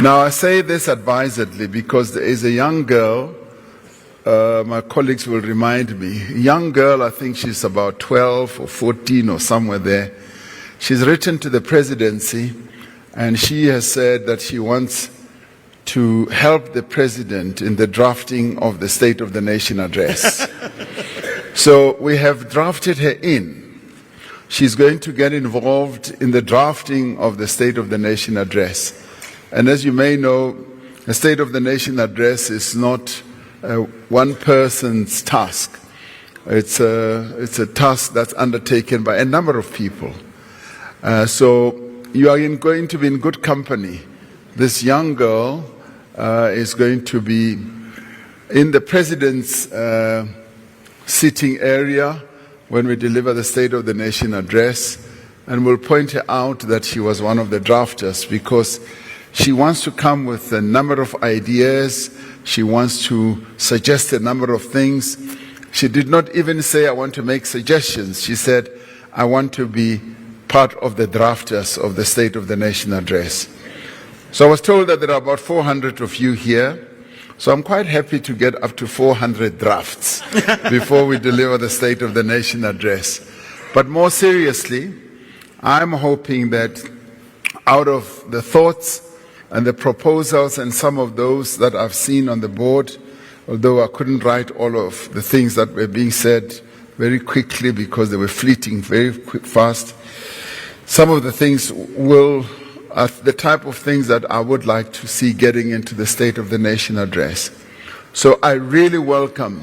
Now, I say this advisedly because there is a young girl, my colleagues will remind me, a young girl, I think she's about 12 or 14 or somewhere there. She's written to the presidency and she has said that she wants to help the president in the drafting of the State of the Nation address. So we have drafted her in. She's going to get involved in the drafting of the State of the Nation address. And as you may know, the State of the Nation address is not one person's task. It's a task that's undertaken by a number of people. So you are going to be in good company. This young girl is going to be in the president's sitting area when we deliver the State of the Nation address, and we'll point out that she was one of the drafters because she wants to come with a number of ideas. She wants to suggest a number of things. She did not even say, I want to make suggestions. She said, I want to be part of the drafters of the State of the Nation address. So I was told that there are about 400 of you here. So I'm quite happy to get up to 400 drafts before we deliver the State of the Nation address. But more seriously, I'm hoping that out of the thoughts and the proposals and some of those that I've seen on the board, although I couldn't write all of the things that were being said very quickly because they were fleeting very fast, some of the things are the type of things that I would like to see getting into the State of the Nation address. So I really welcome,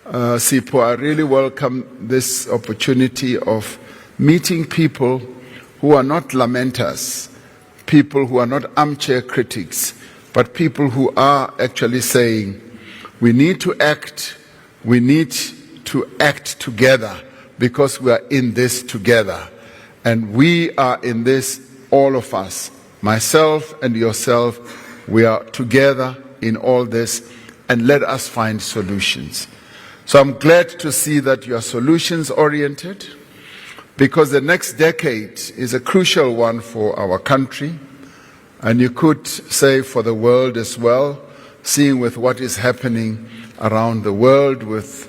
Sipho, I really welcome this opportunity of meeting people who are not lamenters, people who are not armchair critics, but people who are actually saying, we need to act together because we are in this together. And we are in this, all of us, myself and yourself, we are together in all this, and let us find solutions. So I'm glad to see that you are solutions-oriented, because the next decade is a crucial one for our country, and you could say for the world as well, seeing with what is happening around the world with,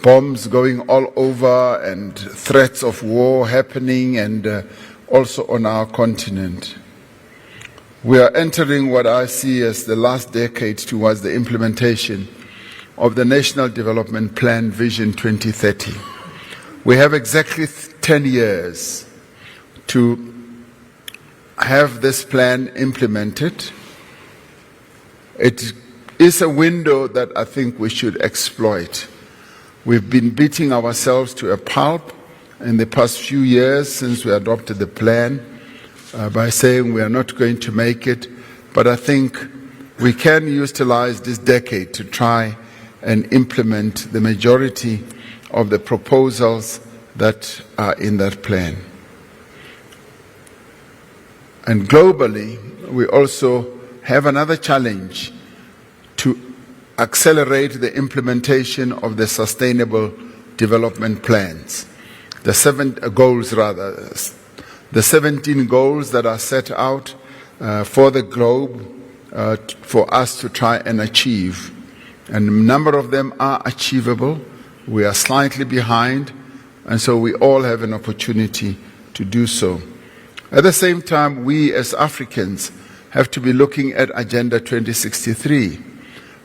bombs going all over and threats of war happening and also on our continent. We are entering what I see as the last decade towards the implementation of the National Development Plan Vision 2030. We have exactly 10 years to have this plan implemented. It is a window that I think we should exploit. We've been beating ourselves to a pulp in the past few years since we adopted the plan by saying we are not going to make it, but I think we can utilize this decade to try and implement the majority of the proposals that are in that plan. And globally, we also have another challenge to accelerate the implementation of the Sustainable Development Plans, the 17 goals that are set out for the globe for us to try and achieve. And a number of them are achievable. We are slightly behind, and so we all have an opportunity to do so. At the same time, we as Africans have to be looking at Agenda 2063.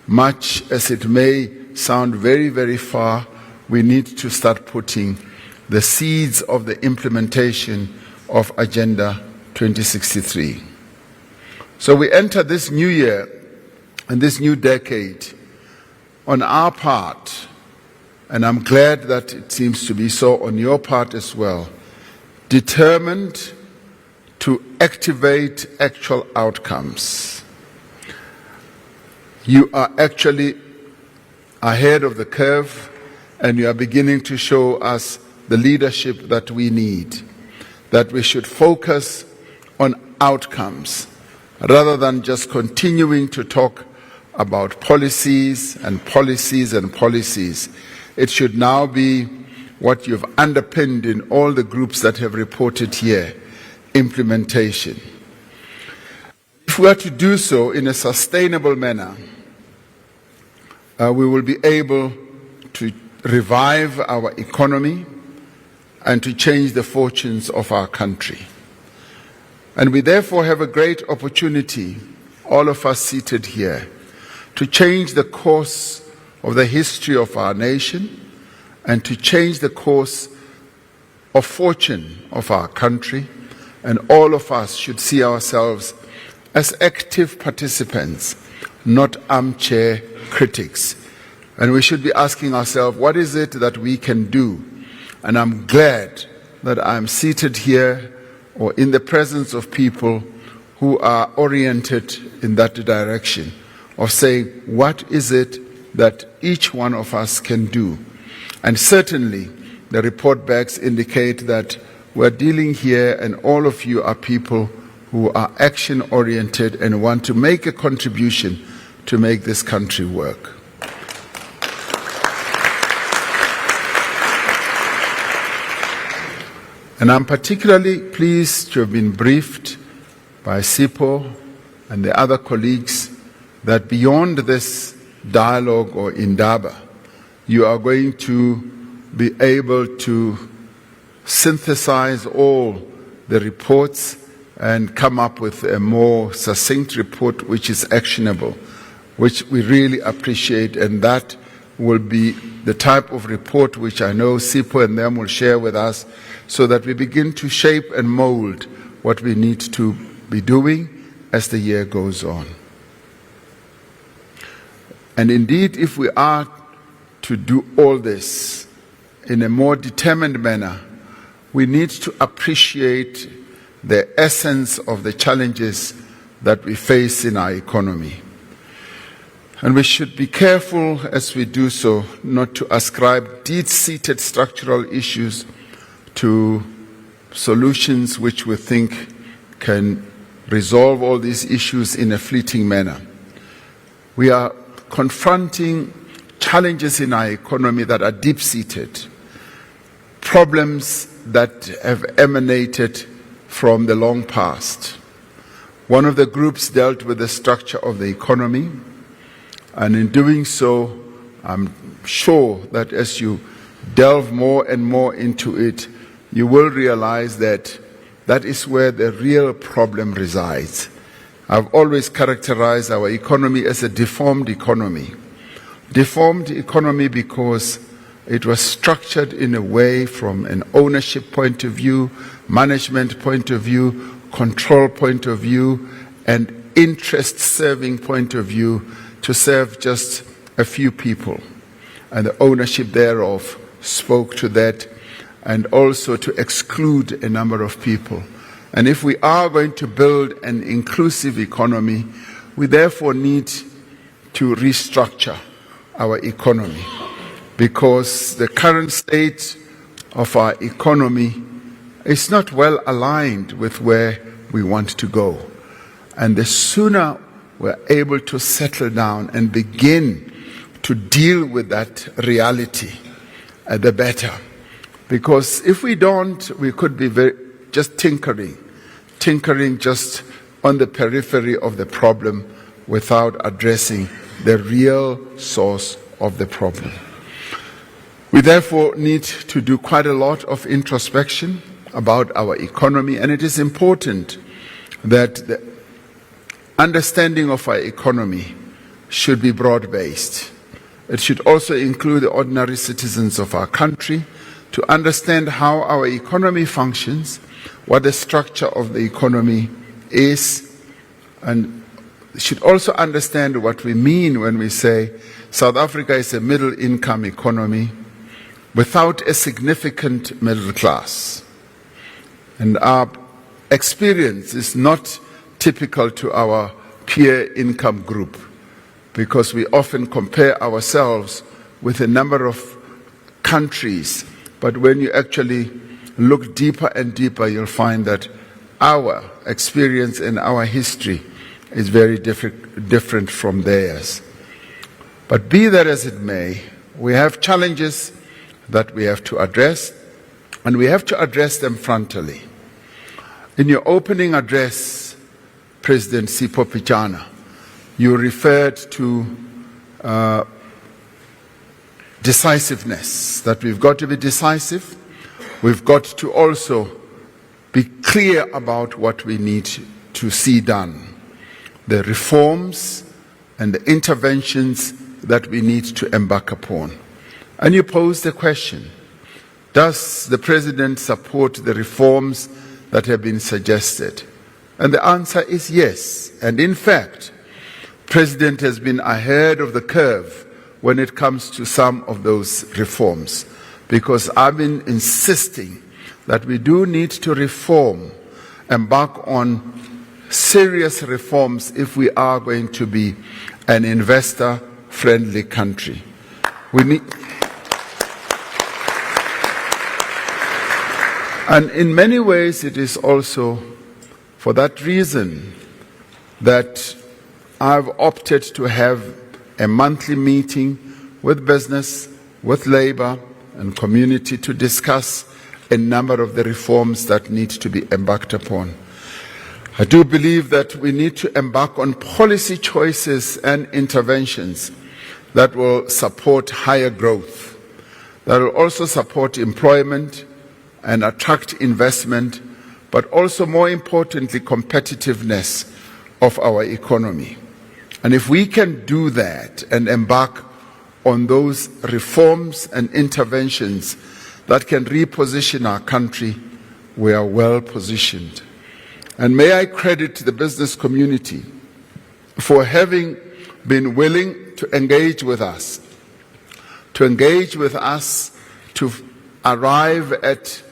Much as it may sound very, very far, we need to start putting the seeds of the implementation of Agenda 2063. So we enter this new year and this new decade on our part, and I'm glad that it seems to be so on your part as well, determined to activate actual outcomes. You are actually ahead of the curve, and you are beginning to show us the leadership that we need, that we should focus on outcomes rather than just continuing to talk about policies and policies and policies. It should now be what you've underpinned in all the groups that have reported here, implementation. If we are to do so in a sustainable manner, we will be able to revive our economy and to change the fortunes of our country. And we therefore have a great opportunity, all of us seated here, to change the course of the history of our nation and to change the course of fortune of our country. And all of us should see ourselves as active participants, not armchair critics. And we should be asking ourselves, what is it that we can do? And I'm glad that I'm seated here or in the presence of people who are oriented in that direction of saying, what is it that each one of us can do? And certainly the report backs indicate that we're dealing here, and all of you are people who are action-oriented and want to make a contribution to make this country work. And I'm particularly pleased to have been briefed by Sipho and the other colleagues that beyond this dialogue or Indaba, you are going to be able to synthesize all the reports and come up with a more succinct report which is actionable, which we really appreciate, and that will be the type of report which I know Sipho and them will share with us so that we begin to shape and mold what we need to be doing as the year goes on. And indeed, if we are to do all this in a more determined manner, we need to appreciate the essence of the challenges that we face in our economy. And we should be careful as we do so not to ascribe deep-seated structural issues to solutions which we think can resolve all these issues in a fleeting manner. We are confronting challenges in our economy that are deep-seated, problems that have emanated from the long past. One of the groups dealt with the structure of the economy, and in doing so, I'm sure that as you delve more and more into it, you will realize that that is where the real problem resides. I've always characterized our economy as a deformed economy. Deformed economy because it was structured in a way from an ownership point of view, management point of view, control point of view, and interest-serving point of view to serve just a few people. And the ownership thereof spoke to that, and also to exclude a number of people. And if we are going to build an inclusive economy, we therefore need to restructure our economy, because the current state of our economy is not well aligned with where we want to go. And the sooner we're able to settle down and begin to deal with that reality, the better. Because if we don't, we could be just tinkering just on the periphery of the problem without addressing the real source of the problem. We therefore need to do quite a lot of introspection about our economy, and it is important that the understanding of our economy should be broad-based. It should also include the ordinary citizens of our country to understand how our economy functions, what the structure of the economy is, and should also understand what we mean when we say South Africa is a middle-income economy without a significant middle class. And our experience is not typical to our peer income group, because we often compare ourselves with a number of countries. But when you actually look deeper and deeper, you'll find that our experience and our history is very different from theirs. But be that as it may, we have challenges that we have to address, and we have to address them frontally. In your opening address, President Sipho Pitjana. You referred to decisiveness, that we've got to be decisive. We've got to also be clear about what we need to see done, the reforms and the interventions that we need to embark upon. And you posed the question, does the President support the reforms that have been suggested? And the answer is yes. And in fact, the President has been ahead of the curve when it comes to some of those reforms, because I've been insisting that we do need to reform, embark on serious reforms if we are going to be an investor-friendly country. We need, and in many ways it is also for that reason that I've opted to have a monthly meeting with business, with labor and community to discuss a number of the reforms that need to be embarked upon. I do believe that we need to embark on policy choices and interventions that will support higher growth, that will also support employment and attract investment, but also, more importantly, competitiveness of our economy. And if we can do that and embark on those reforms and interventions that can reposition our country, we are well positioned. And may I credit the business community for having been willing to engage with us to arrive at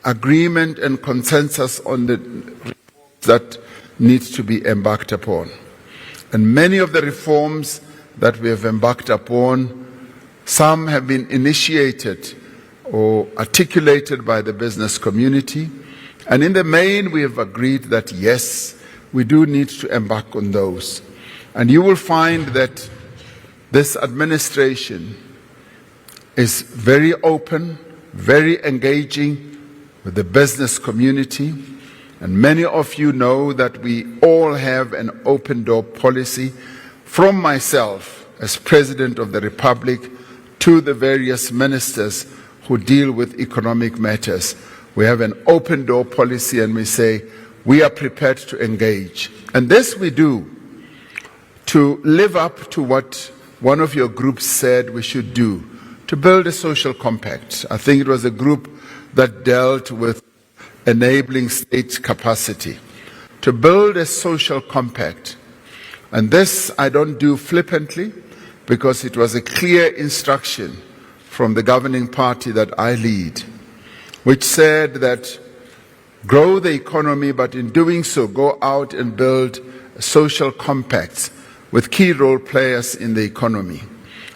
agreement and consensus on the reforms that need to be embarked upon. And many of the reforms that we have embarked upon, some have been initiated or articulated by the business community. And in the main, we have agreed that yes, we do need to embark on those. And you will find that this administration is very open, very engaging with the business community. And many of you know that we all have an open door policy, from myself as President of the Republic to the various ministers who deal with economic matters. We have an open door policy, and we say we are prepared to engage. And this we do to live up to what one of your groups said we should do, to build a social compact. I think it was a group that dealt with enabling state capacity, to build a social compact. And this I don't do flippantly, because it was a clear instruction from the governing party that I lead, which said that grow the economy, but in doing so, go out and build social compacts with key role players in the economy.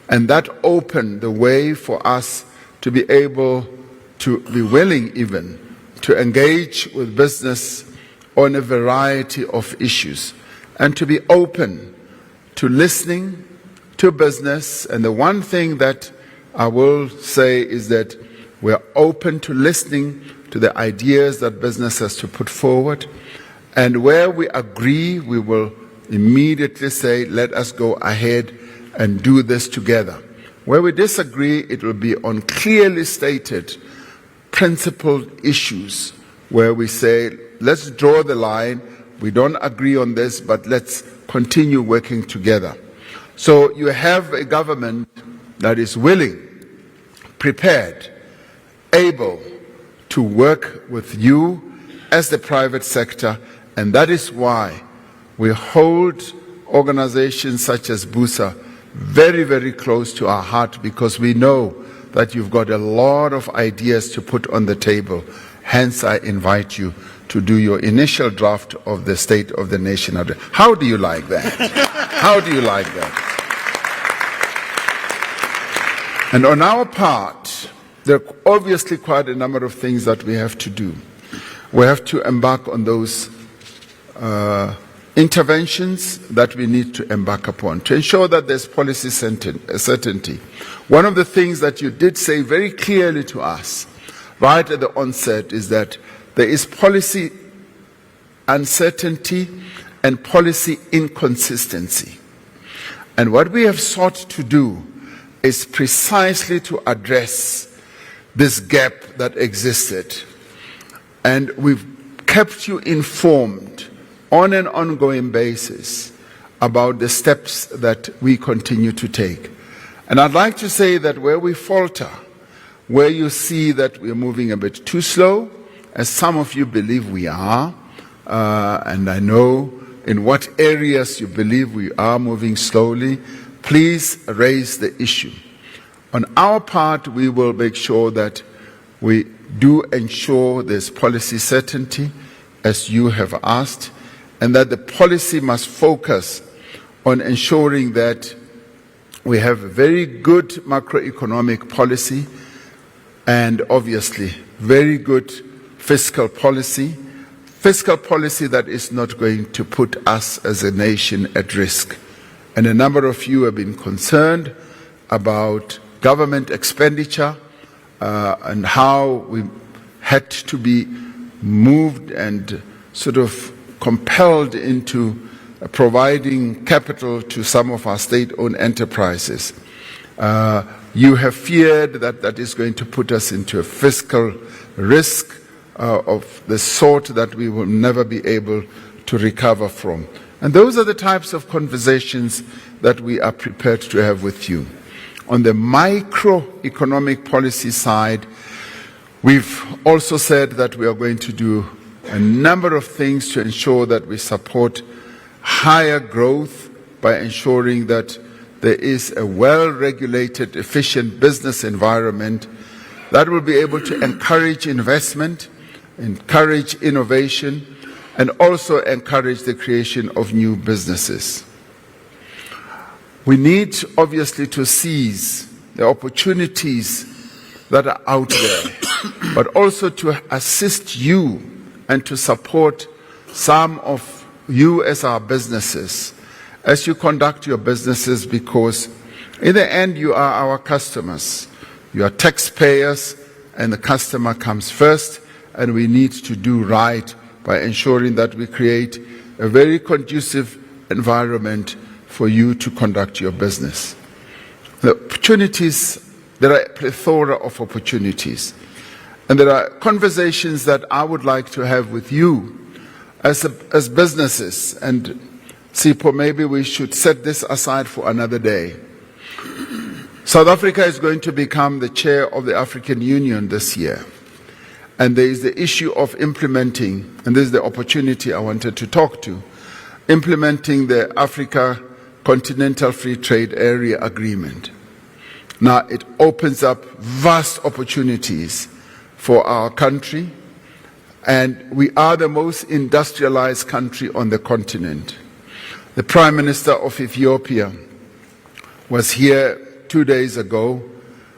And that opened the way for us to be able to be willing even to engage with business on a variety of issues, and to be open to listening to business. And the one thing that I will say is that we're open to listening to the ideas that business has to put forward. And where we agree, we will immediately say, let us go ahead and do this together. Where we disagree, it will be on clearly stated principled issues where we say, let's draw the line, we don't agree on this, but let's continue working together. So you have a government that is willing, prepared, able to work with you as the private sector, and that is why we hold organizations such as BUSA very, very close to our heart, because we know that you've got a lot of ideas to put on the table. Hence, I invite you to do your initial draft of the State of the Nation address. How do you like that? How do you like that? And on our part, there are obviously quite a number of things that we have to do. We have to embark on those interventions that we need to embark upon to ensure that there's policy certainty. One of the things that you did say very clearly to us right at the onset is that there is policy uncertainty and policy inconsistency. And what we have sought to do is precisely to address this gap that existed. And we've kept you informed on an ongoing basis about the steps that we continue to take. And I'd like to say that where we falter, where you see that we're moving a bit too slow, as some of you believe we are, and I know in what areas you believe we are moving slowly, please raise the issue. On our part, we will make sure that we do ensure there's policy certainty, as you have asked, and that the policy must focus on ensuring that we have a very good macroeconomic policy and obviously very good fiscal policy that is not going to put us as a nation at risk. And a number of you have been concerned about government expenditure and how we had to be moved and sort of compelled into providing capital to some of our state-owned enterprises. You have feared that that is going to put us into a fiscal risk of the sort that we will never be able to recover from. And those are the types of conversations that we are prepared to have with you. On the microeconomic policy side, we've also said that we are going to do a number of things to ensure that we support higher growth by ensuring that there is a well-regulated, efficient business environment that will be able to encourage investment, encourage innovation, and also encourage the creation of new businesses. We need, obviously, to seize the opportunities that are out there, but also to assist you and to support some of you as our businesses as you conduct your businesses, because in the end you are our customers. You are taxpayers and the customer comes first, and we need to do right by ensuring that we create a very conducive environment for you to conduct your business. The opportunities, there are a plethora of opportunities. And there are conversations that I would like to have with you as businesses. And Sipho, maybe we should set this aside for another day. South Africa is going to become the chair of the African Union this year. And there is the issue of implementing, and this is the opportunity I wanted to talk to, implementing the Africa Continental Free Trade Area Agreement. Now, it opens up vast opportunities for our country, and we are the most industrialized country on the continent. The Prime Minister of Ethiopia was here 2 days ago,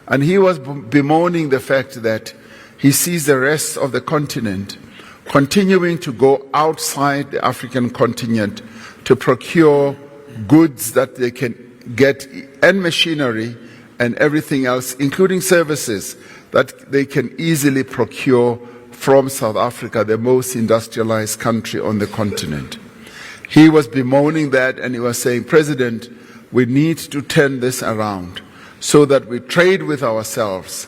and he was bemoaning the fact that he sees the rest of the continent continuing to go outside the African continent to procure goods that they can get, and machinery and everything else, including services that they can easily procure from South Africa, the most industrialized country on the continent. He was bemoaning that, and he was saying, President, we need to turn this around so that we trade with ourselves.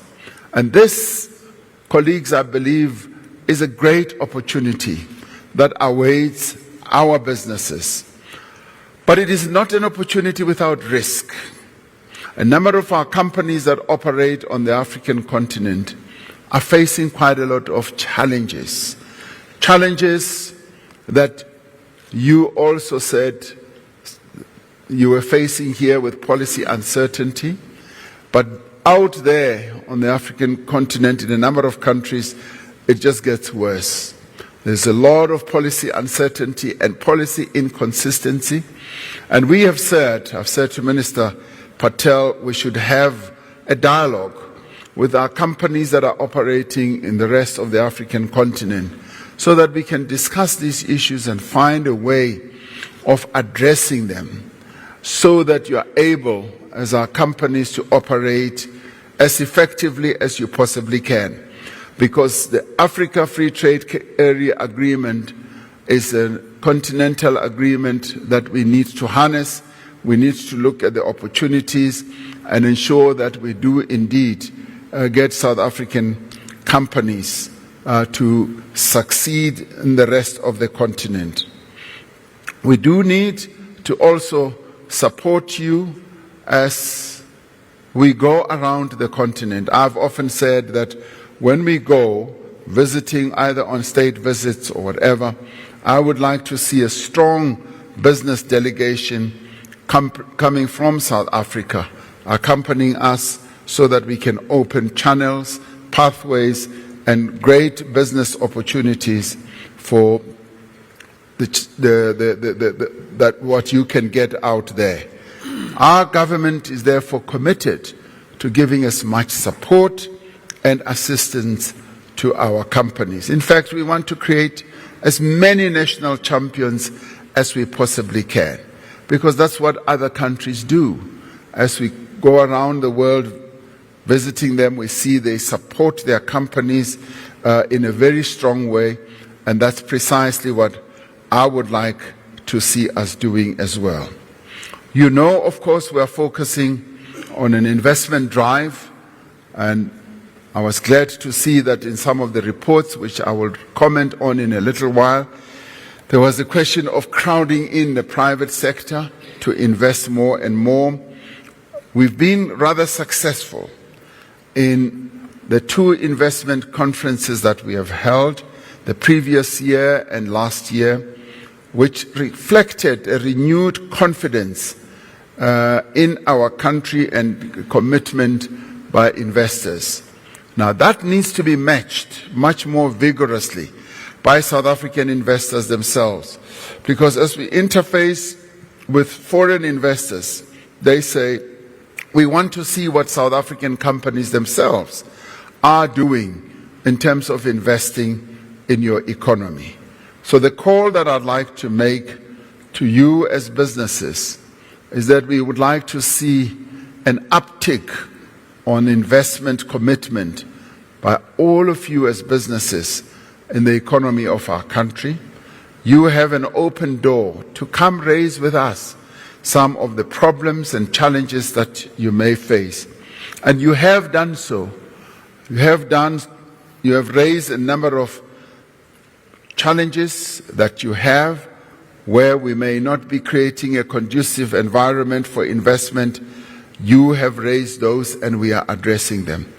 And this, colleagues, I believe, is a great opportunity that awaits our businesses. But it is not an opportunity without risk. A number of our companies that operate on the African continent are facing quite a lot of challenges. Challenges that you also said you were facing here with policy uncertainty. But out there on the African continent, in a number of countries, it just gets worse. There's a lot of policy uncertainty and policy inconsistency. And we have said, I've said to Minister Patel, we should have a dialogue with our companies that are operating in the rest of the African continent so that we can discuss these issues and find a way of addressing them so that you are able, as our companies, to operate as effectively as you possibly can. Because the Africa Free Trade Area Agreement is a continental agreement that we need to harness. We need to look at the opportunities and ensure that we do indeed get South African companies to succeed in the rest of the continent. We do need to also support you as we go around the continent. I've often said that when we go visiting either on state visits or whatever, I would like to see a strong business delegation coming from South Africa, accompanying us so that we can open channels, pathways, and great business opportunities for that what you can get out there. Our government is therefore committed to giving as much support and assistance to our companies. In fact, we want to create as many national champions as we possibly can, because that's what other countries do. As we go around the world visiting them, we see they support their companies in a very strong way, and that's precisely what I would like to see us doing as well. You know, of course, we are focusing on an investment drive, and I was glad to see that in some of the reports, which I will comment on in a little while, there was a question of crowding in the private sector to invest more and more. We've been rather successful in the two investment conferences that we have held the previous year and last year, which reflected a renewed confidence in our country and commitment by investors. Now that needs to be matched much more vigorously by South African investors themselves, because as we interface with foreign investors, they say, we want to see what South African companies themselves are doing in terms of investing in your economy. So the call that I'd like to make to you as businesses is that we would like to see an uptick on investment commitment by all of you as businesses in the economy of our country. You have an open door to come raise with us some of the problems and challenges that you may face. And you have done so. You have raised a number of challenges that you have where we may not be creating a conducive environment for investment. You have raised those and we are addressing them.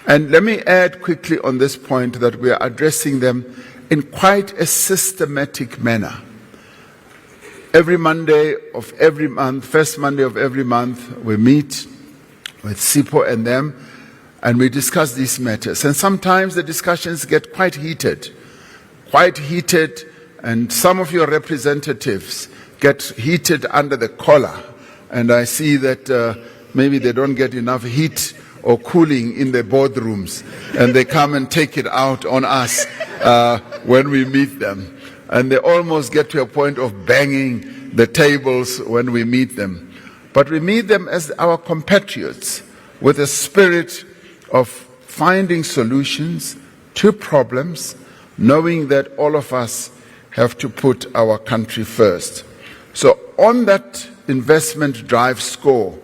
And let me add quickly on this point that we are addressing them in quite a systematic manner. Every Monday of every month, first Monday of every month, we meet with SIPO and them, and we discuss these matters. And sometimes the discussions get quite heated, and some of your representatives get heated under the collar. And I see that maybe they don't get enough heat or cooling in the boardrooms, and they come and take it out on us when we meet them. And they almost get to a point of banging the tables when we meet them. But we meet them as our compatriots with a spirit of finding solutions to problems, knowing that all of us have to put our country first. So on that investment drive score,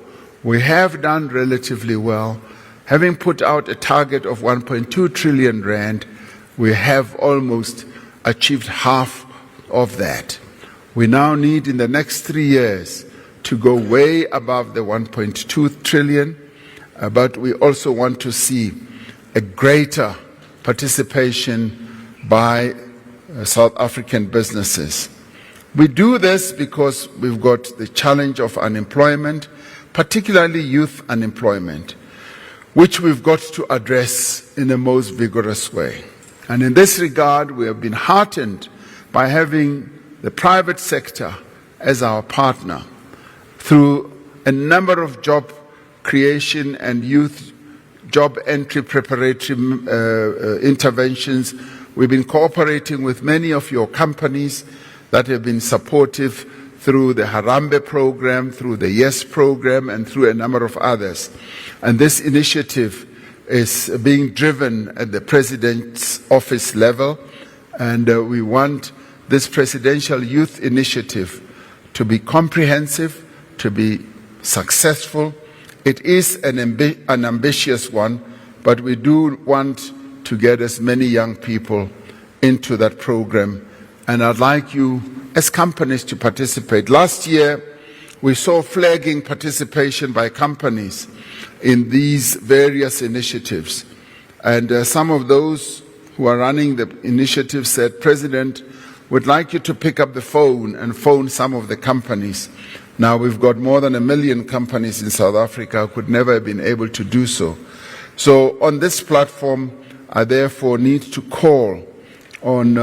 we have done relatively well. Having put out a target of 1.2 trillion rand, we have almost achieved half of that. We now need in the next 3 years to go way above the 1.2 trillion, but we also want to see a greater participation by South African businesses. We do this because we've got the challenge of unemployment, particularly youth unemployment, which we've got to address in the most vigorous way. And in this regard, we have been heartened by having the private sector as our partner through a number of job creation and youth job entry preparatory interventions. We've been cooperating with many of your companies that have been supportive through the Harambe program, through the YES program, and through a number of others. And this initiative is being driven at the President's office level, and we want this presidential youth initiative to be comprehensive, to be successful. It is an ambitious one, but we do want to get as many young people into that program. And I'd like you, as companies, to participate. Last year, we saw flagging participation by companies in these various initiatives. And some of those who are running the initiative said, President, we'd like you to pick up the phone and phone some of the companies. Now we've got more than 1 million companies in South Africa who could never have been able to do so. So on this platform, I therefore need to call on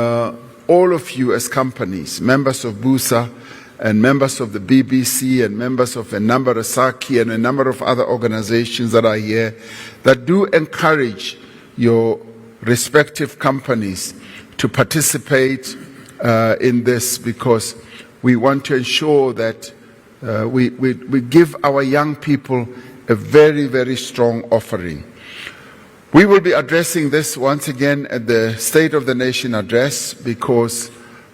all of you as companies, members of BUSA and members of the BBC and members of a number of SACI and a number of other organizations that are here, that do encourage your respective companies to participate in this, because we want to ensure that we give our young people a very, very strong offering. We will be addressing this once again at the State of the Nation address, because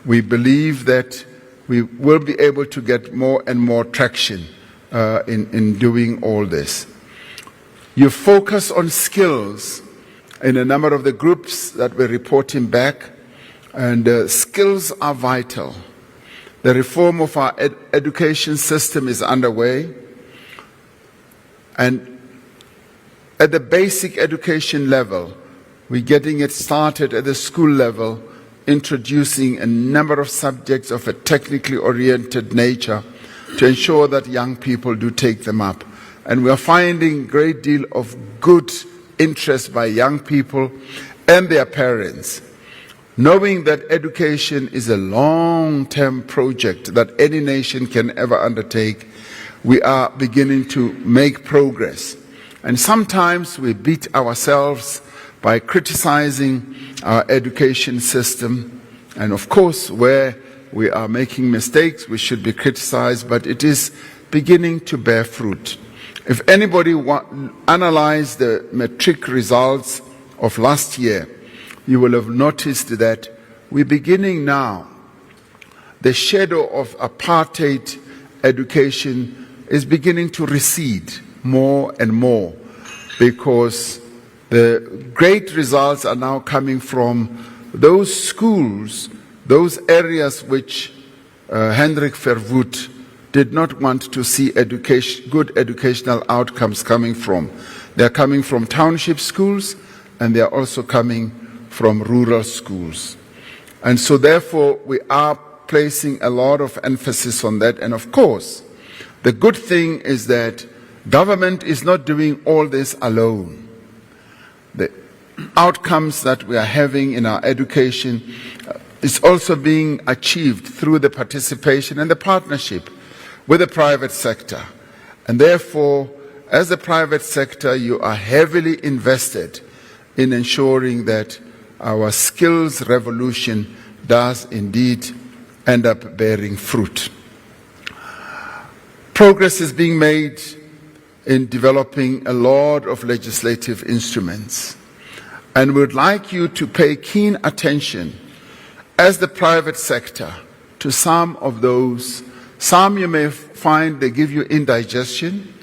we believe that we will be able to get more and more traction in doing all this. You focus on skills in a number of the groups that we're reporting back, and skills are vital. The reform of our education system is underway, and at the basic education level, we're getting it started at the school level, introducing a number of subjects of a technically oriented nature to ensure that young people do take them up. And we are finding a great deal of good interest by young people and their parents, knowing that education is a long-term project that any nation can ever undertake. We are beginning to make progress. And sometimes we beat ourselves by criticizing our education system. And of course, where we are making mistakes, we should be criticized, but it is beginning to bear fruit. If anybody analyze the matric results of last year, you will have noticed that we're beginning now. The shadow of apartheid education is beginning to recede more and more, because the great results are now coming from those schools, those areas which Hendrik Verwoerd did not want to see good educational outcomes coming from. They are coming from township schools, and they are also coming from rural schools. And so therefore we are placing a lot of emphasis on that. And of course, the good thing is that government is not doing all this alone. The outcomes that we are having in our education is also being achieved through the participation and the partnership with the private sector. And therefore, as the private sector, you are heavily invested in ensuring that our skills revolution does indeed end up bearing fruit. Progress is being made in developing a lot of legislative instruments. And we would like you to pay keen attention as the private sector to some of those. Some you may find they give you indigestion,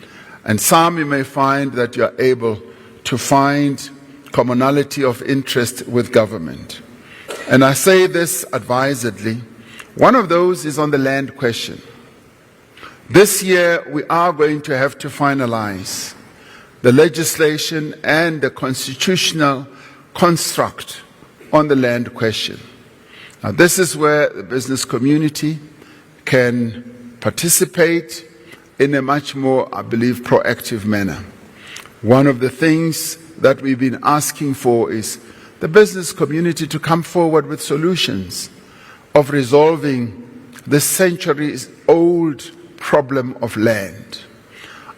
and some you may find that you are able to find commonality of interest with government. And I say this advisedly. One of those is on the land question. This year we are going to have to finalize the legislation and the constitutional construct on the land question. Now this is where the business community can participate in a much more, I believe, proactive manner. One of the things that we've been asking for is the business community to come forward with solutions of resolving this centuries-old problem of land.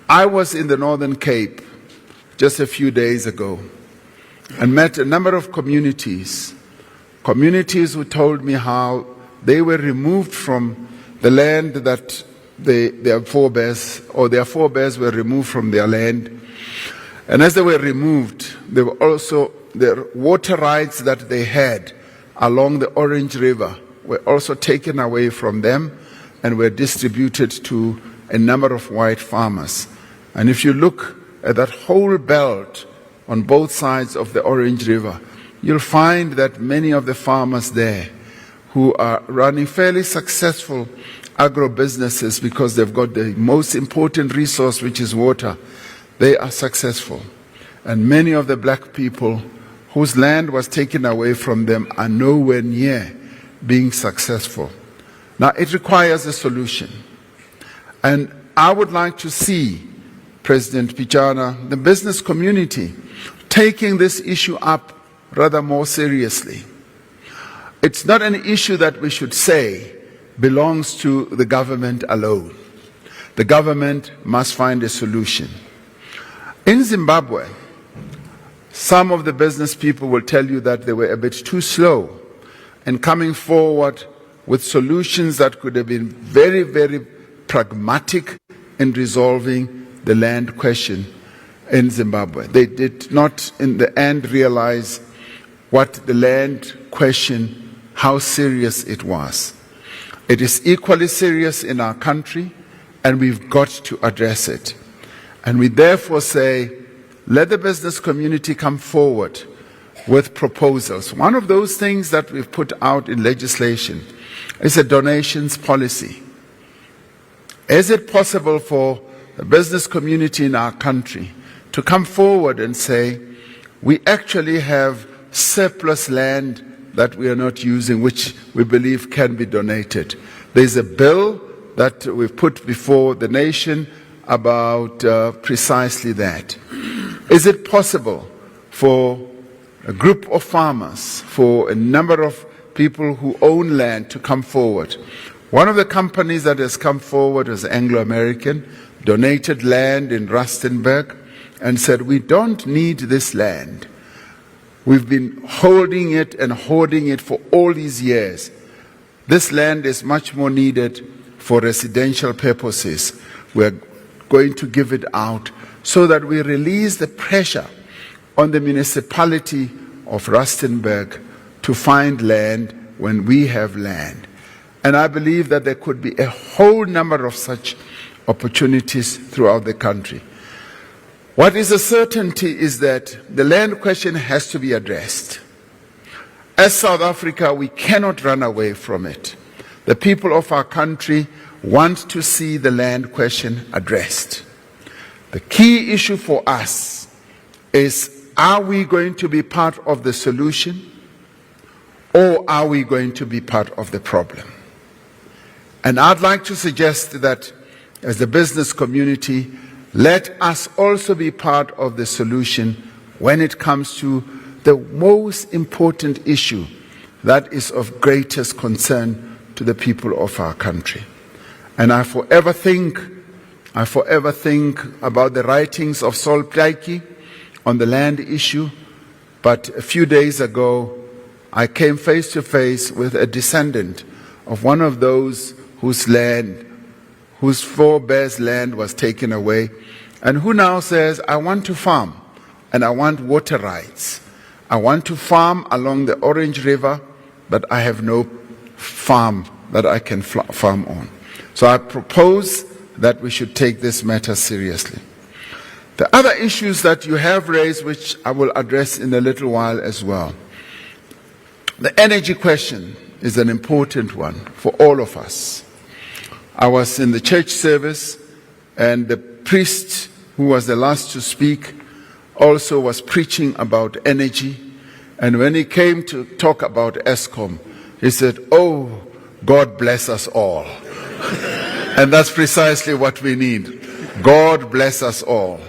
I was in the Northern Cape just a few days ago and met a number of communities who told me how they were removed from the land that their forebears were removed from their land. And as they were removed, they were also, the water rights that they had along the Orange River were also taken away from them and were distributed to a number of white farmers. And if you look at that whole belt on both sides of the Orange River, you'll find that many of the farmers there who are running fairly successful agro-businesses because they've got the most important resource, which is water, they are successful. And many of the black people whose land was taken away from them are nowhere near being successful. Now, it requires a solution. And I would like to see President Pichana, the business community, taking this issue up rather more seriously. It's not an issue that we should say belongs to the government alone. The government must find a solution. In Zimbabwe, some of the business people will tell you that they were a bit too slow in coming forward with solutions that could have been very, very pragmatic in resolving the land question in Zimbabwe. They did not, in the end, realize what the land question, how serious it was. It is equally serious in our country, and we've got to address it. And we therefore say, let the business community come forward with proposals. One of those things that we've put out in legislation is a donations policy. Is it possible for the business community in our country to come forward and say, we actually have surplus land that we are not using, which we believe can be donated? There's a bill that we've put before the nation about precisely that. Is it possible for a group of farmers, for a number of people who own land to come forward? One of the companies that has come forward is Anglo-American, donated land in Rustenburg, and said, we don't need this land. We've been holding it and hoarding it for all these years. This land is much more needed for residential purposes. We're going to give it out so that we release the pressure on the municipality of Rustenburg to find land when we have land. And I believe that there could be a whole number of such opportunities throughout the country. What is a certainty is that the land question has to be addressed. As South Africa, we cannot run away from it. The people of our country want to see the land question addressed. The key issue for us is, are we going to be part of the solution, or are we going to be part of the problem? And I'd like to suggest that as the business community, let us also be part of the solution when it comes to the most important issue that is of greatest concern to the people of our country. And I forever think about the writings of Sol Plaatje on the land issue, but a few days ago I came face to face with a descendant of one of those whose forebears' land was taken away, and who now says, I want to farm, and I want water rights. I want to farm along the Orange River, but I have no farm that I can farm on. So I propose that we should take this matter seriously. The other issues that you have raised, which I will address in a little while as well. The energy question is an important one for all of us. I was in the church service, and the priest who was the last to speak also was preaching about energy. And when he came to talk about Eskom, he said, oh, God bless us all. And that's precisely what we need. God bless us all.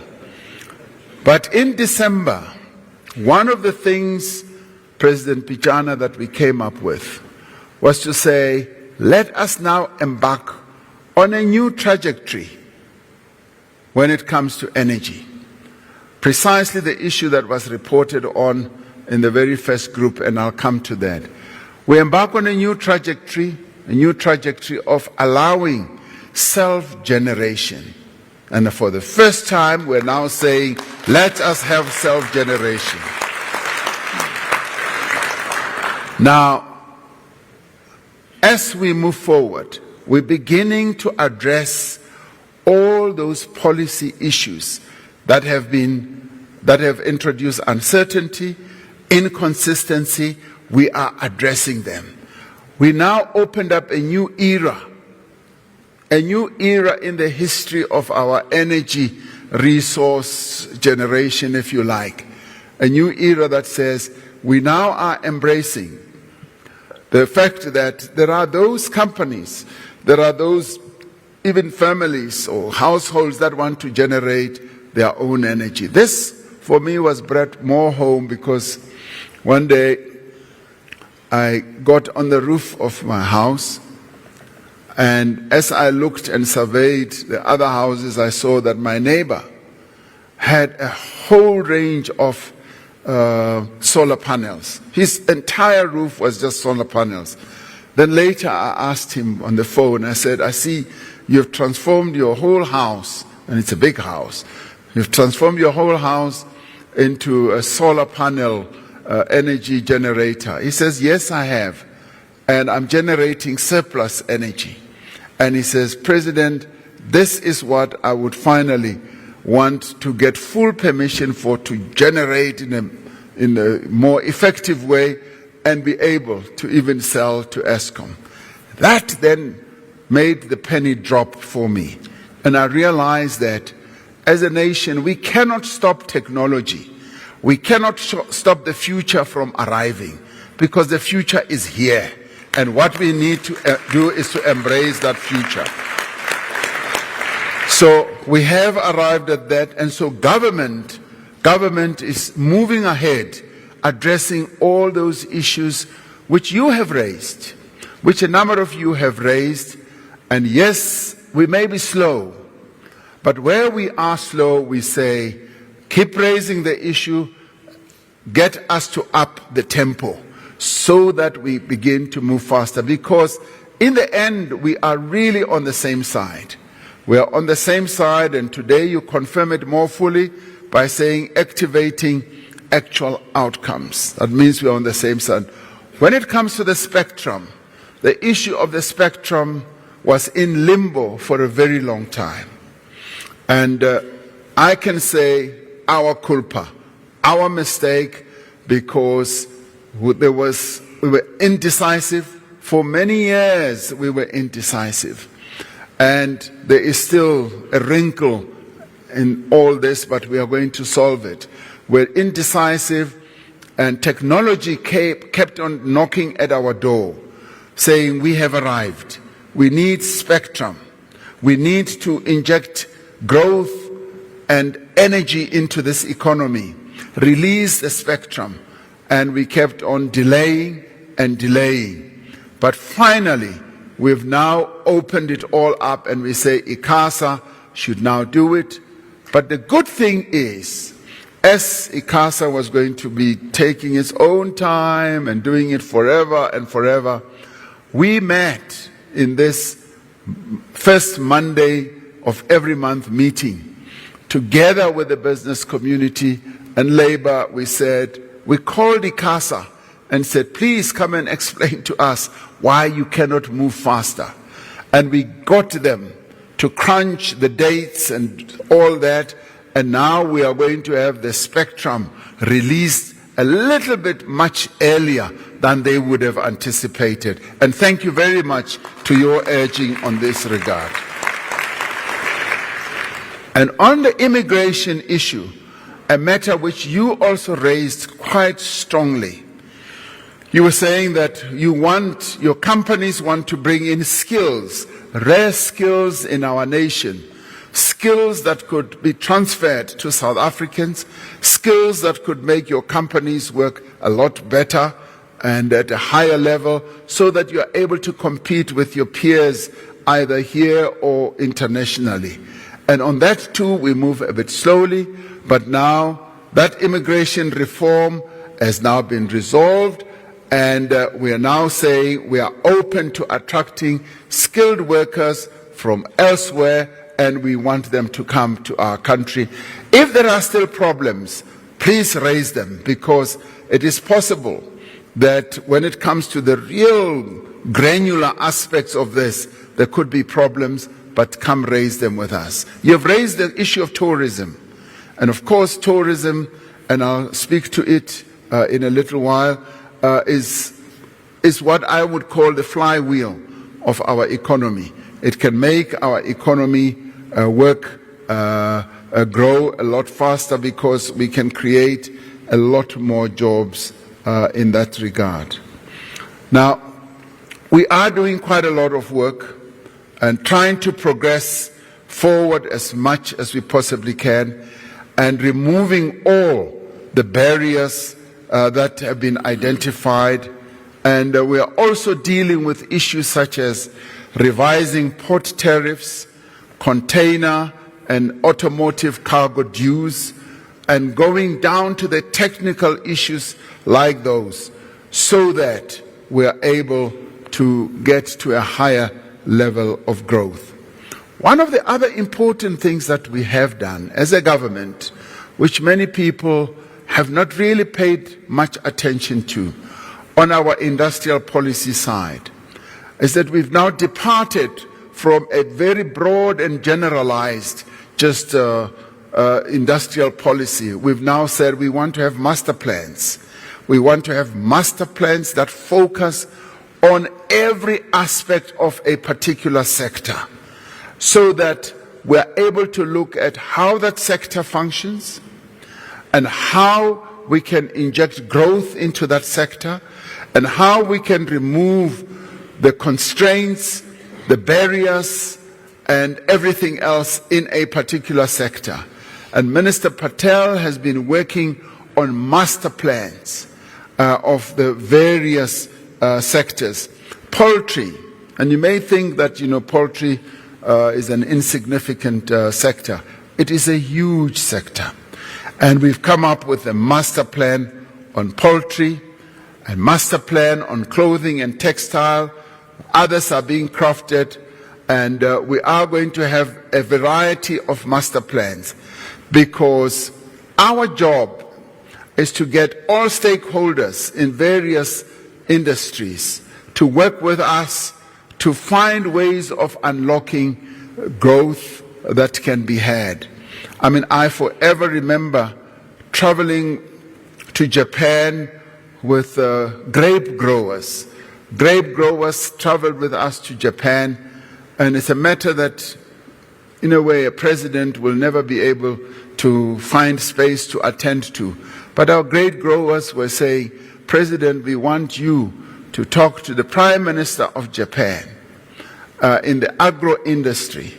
But in December, one of the things, President Pichana, that we came up with was to say, let us now embark on a new trajectory when it comes to energy. Precisely the issue that was reported on in the very first group, and I'll come to that. We embark on a new trajectory of allowing self-generation. And for the first time, we're now saying, let us have self-generation. Now, as we move forward, we're beginning to address all those policy issues that have introduced uncertainty, inconsistency. We are addressing them. We now opened up a new era in the history of our energy resource generation, if you like. A new era that says we now are embracing the fact that there are those companies, there are those even families or households that want to generate their own energy. This, for me, was brought more home because one day I got on the roof of my house, and as I looked and surveyed the other houses, I saw that my neighbor had a whole range of solar panels. His entire roof was just solar panels. Then later I asked him on the phone, I said, I see you've transformed your whole house, and it's a big house. You've transformed your whole house into a solar panel energy generator. He says, yes, I have. And I'm generating surplus energy. And he says, President, this is what I would finally want to get full permission for, to generate in a more effective way and be able to even sell to Eskom. That then made the penny drop for me. And I realized that as a nation, we cannot stop technology. We cannot stop the future from arriving, because the future is here. And what we need to do is to embrace that future. So we have arrived at that, and so government is moving ahead, addressing all those issues which you have raised, which a number of you have raised. And yes, we may be slow, but where we are slow, we say, keep raising the issue, get us to up the tempo so that we begin to move faster, because in the end, we are really on the same side. We are on the same side, and today you confirm it more fully by saying activating actual outcomes. That means we are on the same side. When it comes to the spectrum, the issue of the spectrum was in limbo for a very long time. And I can say our culpa, our mistake, because we were indecisive. For many years we were indecisive. And there is still a wrinkle in all this, but we are going to solve it. We're indecisive, and technology kept on knocking at our door, saying we have arrived. We need spectrum. We need to inject growth and energy into this economy. Release the spectrum. And we kept on delaying and delaying. But finally, we've now opened it all up, and we say ICASA should now do it. But the good thing is, as ICASA was going to be taking its own time and doing it forever and forever, we met in this first Monday of every month meeting, together with the business community and labor. We called ICASA and said, please come and explain to us why you cannot move faster. And we got them to crunch the dates and all that, and now we are going to have the spectrum released a little bit much earlier than they would have anticipated. And thank you very much to your urging on this regard. And on the immigration issue, a matter which you also raised quite strongly, you were saying that your companies want to bring in skills, rare skills in our nation, skills that could be transferred to South Africans, skills that could make your companies work a lot better and at a higher level, so that you are able to compete with your peers either here or internationally. And on that too, we move a bit slowly, but now that immigration reform has now been resolved, and we are now saying we are open to attracting skilled workers from elsewhere, and we want them to come to our country. If there are still problems, please raise them, because it is possible that when it comes to the real granular aspects of this, there could be problems, but come raise them with us. You have raised the issue of tourism. And of course, tourism, and I'll speak to it in a little while, is what I would call the flywheel of our economy. It can make our economy grow a lot faster because we can create a lot more jobs in that regard. Now, we are doing quite a lot of work and trying to progress forward as much as we possibly can and removing all the barriers that have been identified. And we are also dealing with issues such as revising port tariffs, container and automotive cargo dues, and going down to the technical issues like those, so that we are able to get to a higher level of growth. One of the other important things that we have done as a government, which many people have not really paid much attention to on our industrial policy side, is that we've now departed from a very broad and generalized just industrial policy. We've now said we want to have master plans. We want to have master plans that focus on every aspect of a particular sector, so that we're able to look at how that sector functions and how we can inject growth into that sector and how we can remove the constraints, the barriers, and everything else in a particular sector. And Minister Patel has been working on master plans of the various sectors. Poultry, and you may think that, poultry is an insignificant sector. It is a huge sector. And we've come up with a master plan on poultry, a master plan on clothing and textile. Others are being crafted, and we are going to have a variety of master plans, because our job is to get all stakeholders in various industries to work with us to find ways of unlocking growth that can be had. I mean, I forever remember traveling to Japan with grape growers. Grape growers traveled with us to Japan, and it's a matter that, in a way, a president will never be able to find space to attend to. But our grape growers were saying, President, we want you to talk to the Prime Minister of Japan. In the agro industry,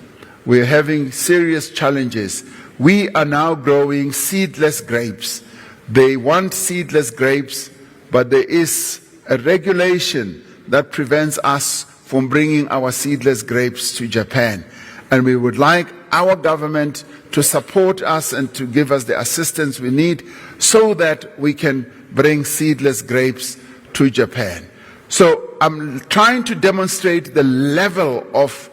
we're having serious challenges. We are now growing seedless grapes. They want seedless grapes, but there is a regulation that prevents us from bringing our seedless grapes to Japan. And we would like our government to support us and to give us the assistance we need so that we can bring seedless grapes to Japan. So I'm trying to demonstrate the level of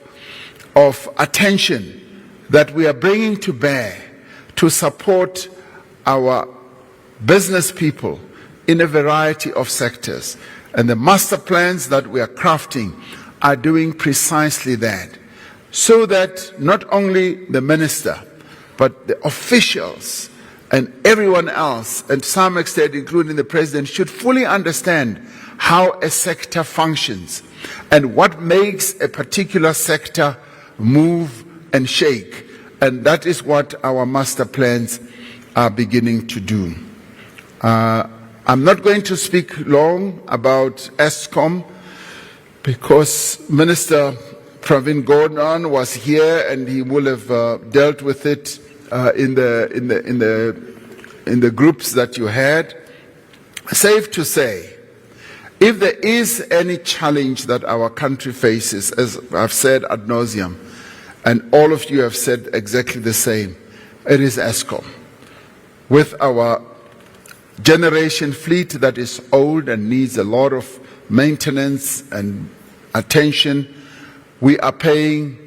attention that we are bringing to bear to support our business people in a variety of sectors. And the master plans that we are crafting are doing precisely that, so that not only the minister, but the officials and everyone else, and to some extent including the president, should fully understand how a sector functions and what makes a particular sector move and shake. And that is what our master plans are beginning to do. I'm not going to speak long about Eskom, because Minister Pravin Gordhan was here and he will have dealt with it in the groups that you had. Safe to say, if there is any challenge that our country faces, as I've said ad nauseum, and all of you have said exactly the same, it is Eskom. With our generation fleet that is old and needs a lot of maintenance and attention, we are paying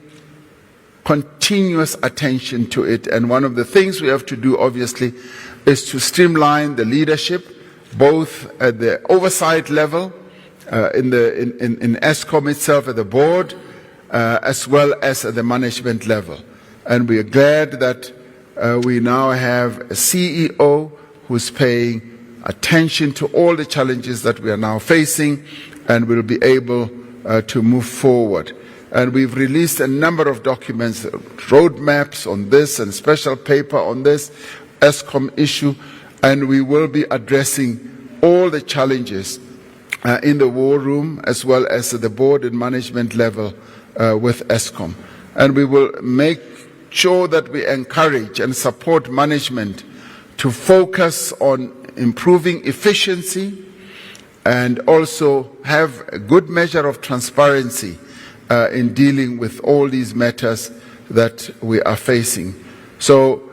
continuous attention to it. And one of the things we have to do, obviously, is to streamline the leadership, both at the oversight level in Eskom itself at the board, as well as at the management level. And we are glad that we now have a CEO who's paying attention to all the challenges that we are now facing and will be able to move forward. And we've released a number of documents, roadmaps on this and special paper on this Eskom issue, and we will be addressing all the challenges in the war room as well as at the board and management level with Eskom. And we will make sure that we encourage and support management to focus on improving efficiency and also have a good measure of transparency in dealing with all these matters that we are facing. So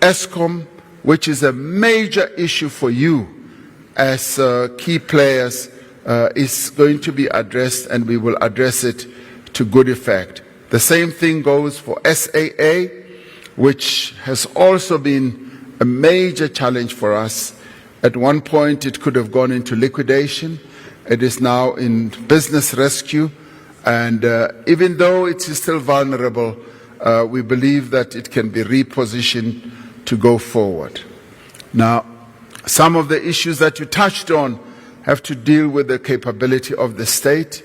Eskom, which is a major issue for you as key players, is going to be addressed, and we will address it to good effect. The same thing goes for SAA, which has also been a major challenge for us. At one point, it could have gone into liquidation. It is now in business rescue. And even though it is still vulnerable, we believe that it can be repositioned to go forward. Now, some of the issues that you touched on have to deal with the capability of the state.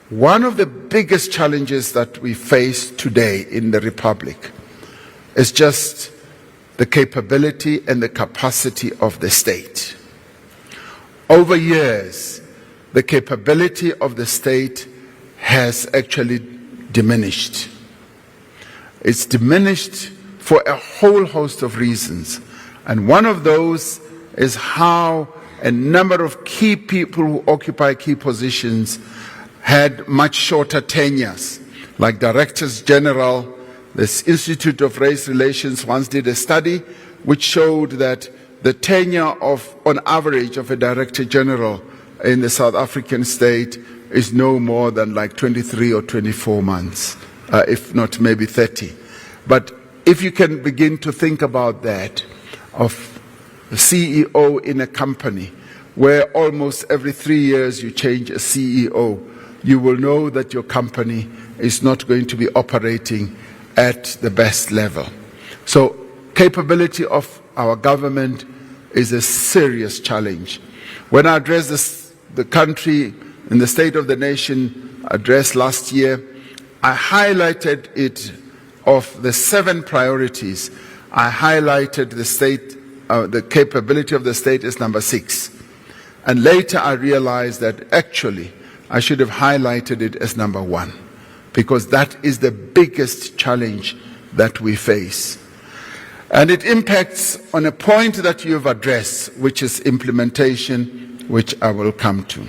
One of the biggest challenges that we face today in the Republic is just the capability and the capacity of the state. Over years, the capability of the state has actually diminished. It's diminished for a whole host of reasons. And one of those is how a number of key people who occupy key positions had much shorter tenures, like directors general. This Institute of Race Relations once did a study which showed that the tenure of, on average, of a director general in the South African state is no more than like 23 or 24 months, if not maybe 30. But if you can begin to think about that, of the CEO in a company where almost every 3 years you change a CEO, you will know that your company is not going to be operating at the best level. So capability of our government is a serious challenge. When I addressed the country in the State of the Nation address last year, I highlighted it of the 7 priorities. I highlighted the state, the capability of the state as number 6. And later I realized that actually I should have highlighted it as number 1, because that is the biggest challenge that we face. And it impacts on a point that you have addressed, which is implementation, which I will come to.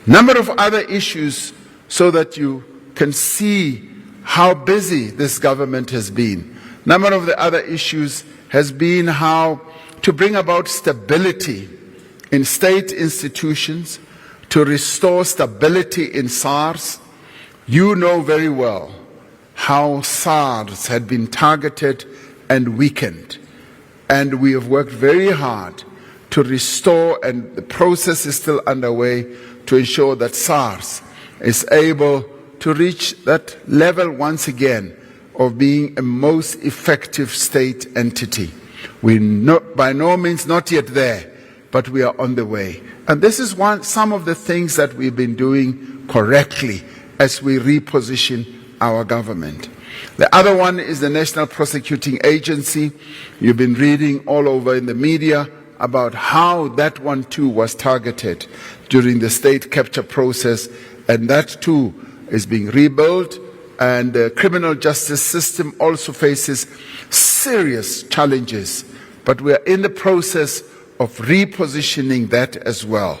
Number of other issues so that you can see how busy this government has been. Number of the other issues has been how to bring about stability in state institutions, to restore stability in SARS. You know very well how SARS had been targeted and weakened. And we have worked very hard to restore, and the process is still underway, to ensure that SARS is able to reach that level once again of being a most effective state entity. We're by no means not yet there, but we are on the way. And this is some of the things that we've been doing correctly as we reposition our government. The other one is the National Prosecuting Agency. You've been reading all over in the media about how that one too was targeted during the state capture process, and that too is being rebuilt. And the criminal justice system also faces serious challenges, but we are in the process of repositioning that as well.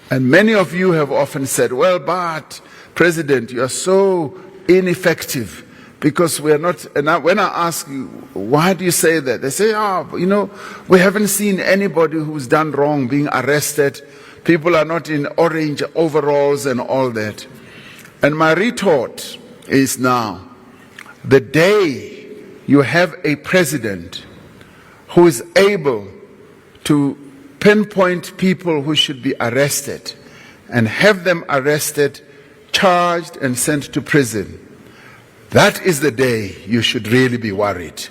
And many of you have often said, well, but President, you are so ineffective because we are not. And when I ask you, why do you say that? They say, you know, we haven't seen anybody who's done wrong being arrested. People are not in orange overalls and all that. And my retort is now, the day you have a president who is able to pinpoint people who should be arrested and have them arrested, charged and sent to prison, that is the day you should really be worried,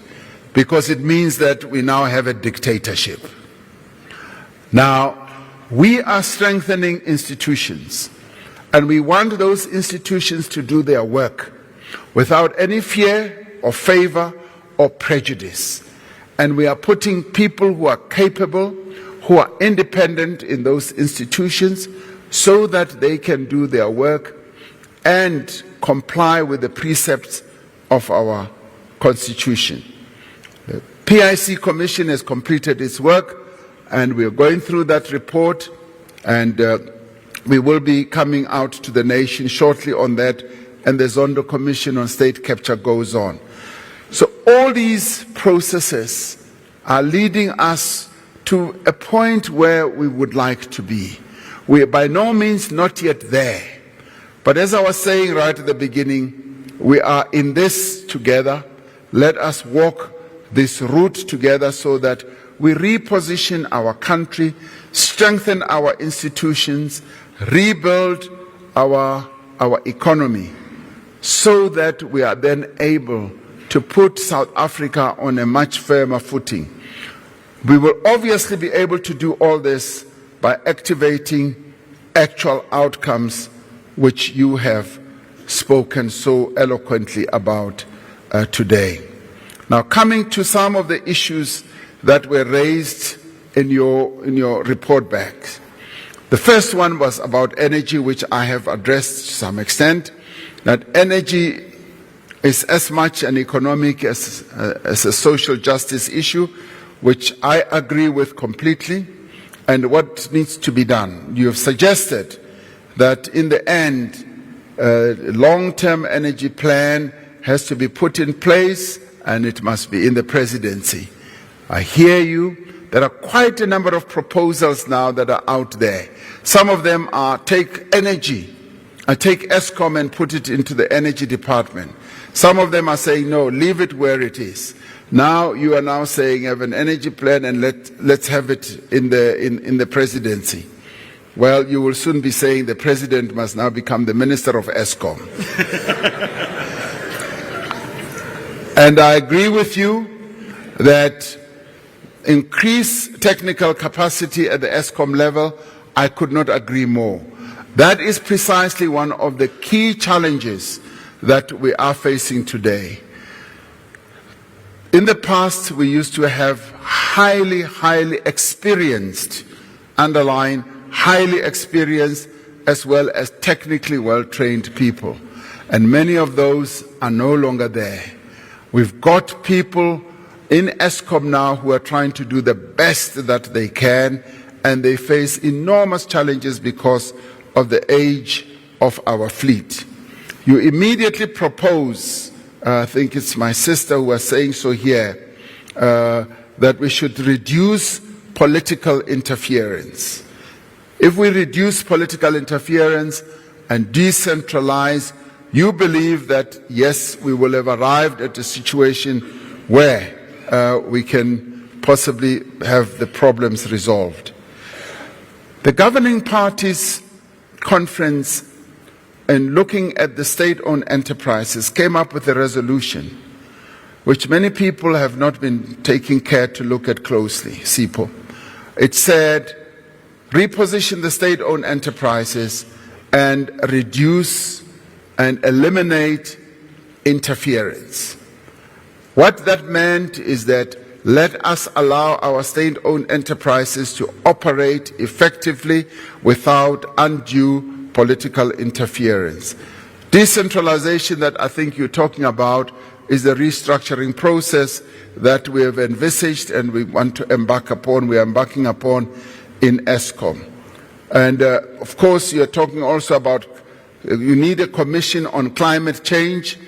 because it means that we now have a dictatorship. Now, we are strengthening institutions, and we want those institutions to do their work without any fear or favor or prejudice. And we are putting people who are capable, who are independent in those institutions, so that they can do their work and comply with the precepts of our Constitution. The PIC Commission has completed its work, and we are going through that report, and we will be coming out to the nation shortly on that, and the Zondo Commission on State Capture goes on. So all these processes are leading us to a point where we would like to be. We are by no means not yet there. But as I was saying right at the beginning, we are in this together. Let us walk this route together so that we reposition our country, strengthen our institutions, rebuild our economy, so that we are then able to put South Africa on a much firmer footing. We will obviously be able to do all this by activating actual outcomes which you have spoken so eloquently about today. Now, coming to some of the issues that were raised in your report back. The first one was about energy, which I have addressed to some extent, that energy is as much an economic as a social justice issue, which I agree with completely, and what needs to be done. You have suggested that in the end, a long-term energy plan has to be put in place, and it must be in the presidency. I hear you. There are quite a number of proposals now that are out there. Some of them are take energy, take ESCOM and put it into the energy department. Some of them are saying, no, leave it where it is. Now you are now saying have an energy plan and let's have it in the presidency. Well, you will soon be saying the president must now become the minister of ESCOM. And I agree with you that increase technical capacity at the ESCOM level, I could not agree more. That is precisely one of the key challenges that we are facing today. In the past, we used to have highly experienced, underline, highly experienced as well as technically well-trained people. And many of those are no longer there. We've got people in ESCOM now who are trying to do the best that they can, and they face enormous challenges because of the age of our fleet. You immediately propose, I think it's my sister who was saying so here, that we should reduce political interference. If we reduce political interference and decentralize, you believe that, yes, we will have arrived at a situation where we can possibly have the problems resolved. The governing parties conference, in looking at the state-owned enterprises, came up with a resolution which many people have not been taking care to look at closely, SIPO. It said, reposition the state-owned enterprises and reduce and eliminate interference. What that meant is that let us allow our state-owned enterprises to operate effectively without undue political interference. Decentralization that I think you're talking about is the restructuring process that we have envisaged and we want to embark upon, we are embarking upon in ESCOM. And of course, you're talking also about you need a commission on climate change.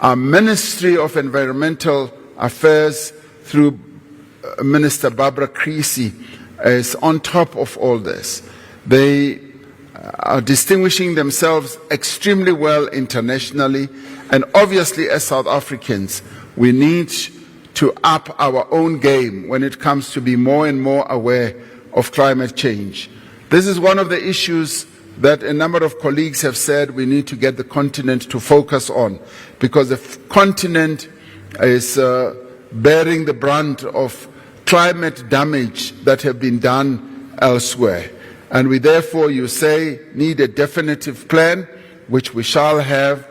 Our Ministry of Environmental Affairs through Minister Barbara Creasy is on top of all this. They are distinguishing themselves extremely well internationally, and obviously as South Africans we need to up our own game when it comes to be more and more aware of climate change. This is one of the issues that a number of colleagues have said we need to get the continent to focus on, because the continent is bearing the brunt of climate damage that have been done elsewhere. And we therefore, you say, need a definitive plan, which we shall have,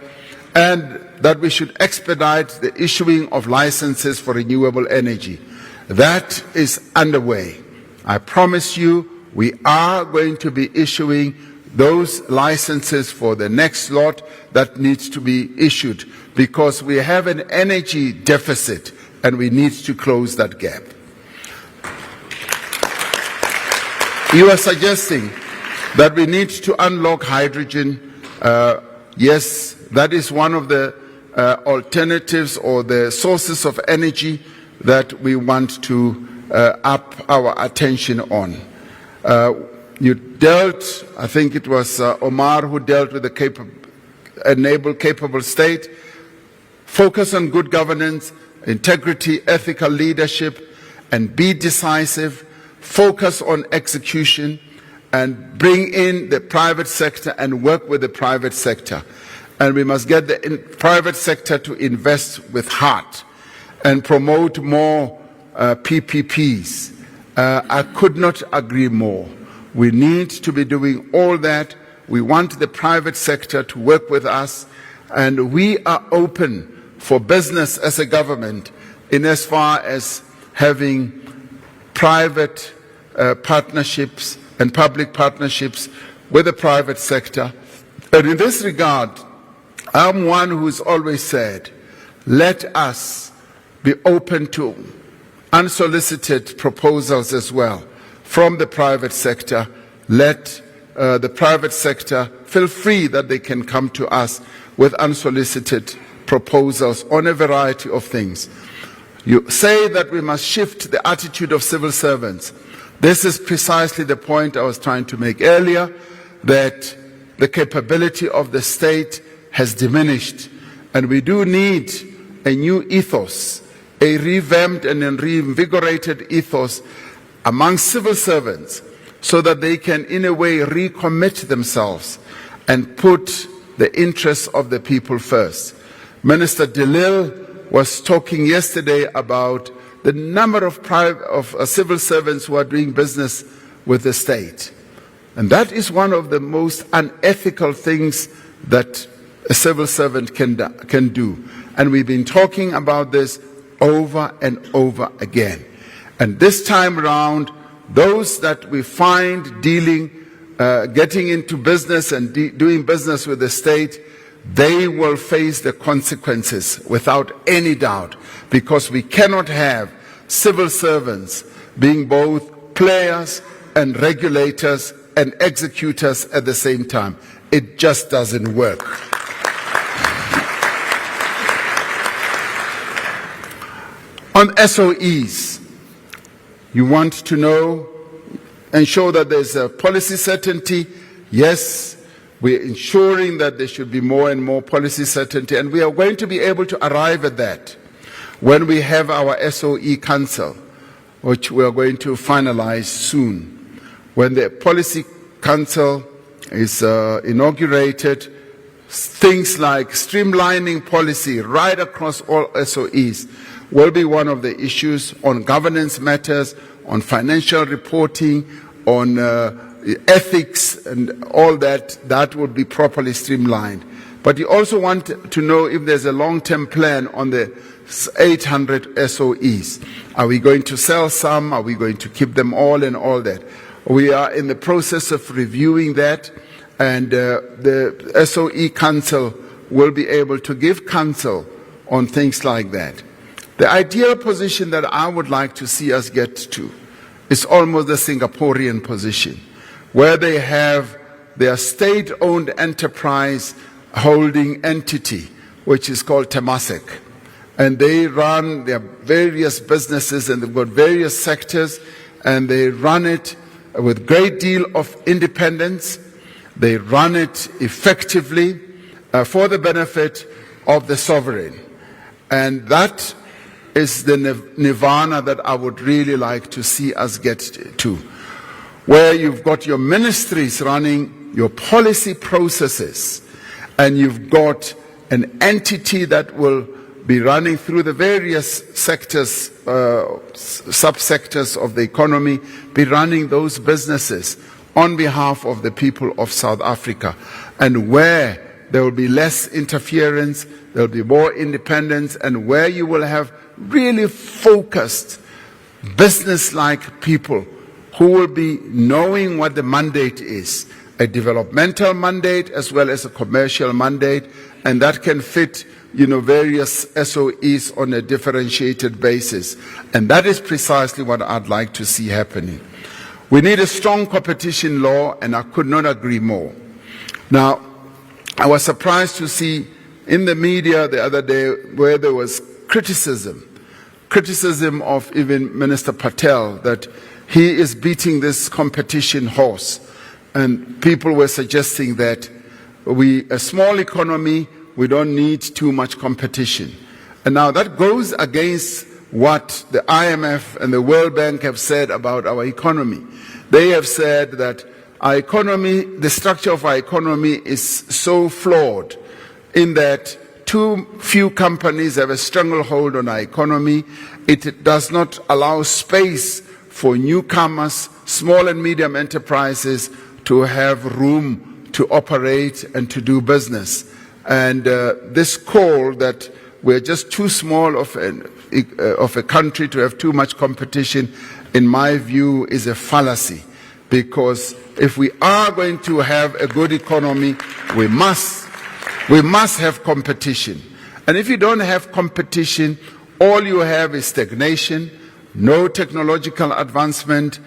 and that we should expedite the issuing of licenses for renewable energy. That is underway. I promise you, we are going to be issuing those licenses for the next lot that needs to be issued, because we have an energy deficit and we need to close that gap. You are suggesting that we need to unlock hydrogen. Yes, that is one of the alternatives or the sources of energy that we want to up our attention on. You dealt, I think it was Omar who dealt with the capable state. Focus on good governance, integrity, ethical leadership, and be decisive. Focus on execution and bring in the private sector and work with the private sector. And we must get the private sector to invest with heart and promote more PPPs. I could not agree more. We need to be doing all that. We want the private sector to work with us, and we are open for business as a government in as far as having private partnerships and public partnerships with the private sector. And in this regard, I'm one who's always said, let us be open to unsolicited proposals as well from the private sector. Let the private sector feel free that they can come to us with unsolicited proposals on a variety of things. You say that we must shift the attitude of civil servants. This is precisely the point I was trying to make earlier, that the capability of the state has diminished, and we do need a new ethos, a revamped and a reinvigorated ethos among civil servants, so that they can in a way recommit themselves and put the interests of the people first. Minister DeLille was talking yesterday about the number of civil servants who are doing business with the state. And that is one of the most unethical things that a civil servant can do. And we've been talking about this over and over again. And this time around, those that we find getting into business and doing business with the state, they will face the consequences without any doubt, because we cannot have civil servants being both players and regulators and executors at the same time. It just doesn't work. On SOEs, you want to know, ensure that there's a policy certainty. Yes, we're ensuring that there should be more and more policy certainty, and we are going to be able to arrive at that when we have our SOE Council, which we are going to finalize soon. When the Policy Council is inaugurated, things like streamlining policy right across all SOEs will be one of the issues, on governance matters, on financial reporting, on ethics and all that. That would be properly streamlined. But you also want to know if there's a long-term plan on the 800 SOEs. Are we going to sell some? Are we going to keep them all and all that? We are in the process of reviewing that, and the SOE Council will be able to give counsel on things like that. The ideal position that I would like to see us get to is almost the Singaporean position, where they have their state-owned enterprise holding entity, which is called Temasek. And they run their various businesses, and they've got various sectors, and they run it with great deal of independence. They run it effectively for the benefit of the sovereign. And that is the nirvana that I would really like to see us get to. where you've got your ministries running your policy processes, and you've got an entity that will be running through the various sectors, subsectors of the economy, be running those businesses on behalf of the people of South Africa, and where there will be less interference, there will be more independence, and where you will have really focused, business-like people who will be knowing what the mandate is, a developmental mandate as well as a commercial mandate, and that can fit various SOEs on a differentiated basis. And that is precisely what I'd like to see happening. We need a strong competition law, and I could not agree more. Now, I was surprised to see in the media the other day where there was criticism of even Minister Patel, that he is beating this competition horse. And people were suggesting that a small economy, we don't need too much competition. And now that goes against what the IMF and the World Bank have said about our economy. They have said that our economy, the structure of our economy is so flawed in that too few companies have a stranglehold on our economy. It does not allow space for newcomers, small and medium enterprises to have room to operate and to do business. And this call that we're just too small of a country to have too much competition, in my view, is a fallacy. Because if we are going to have a good economy, we must have competition. And if you don't have competition, all you have is stagnation, no technological advancement,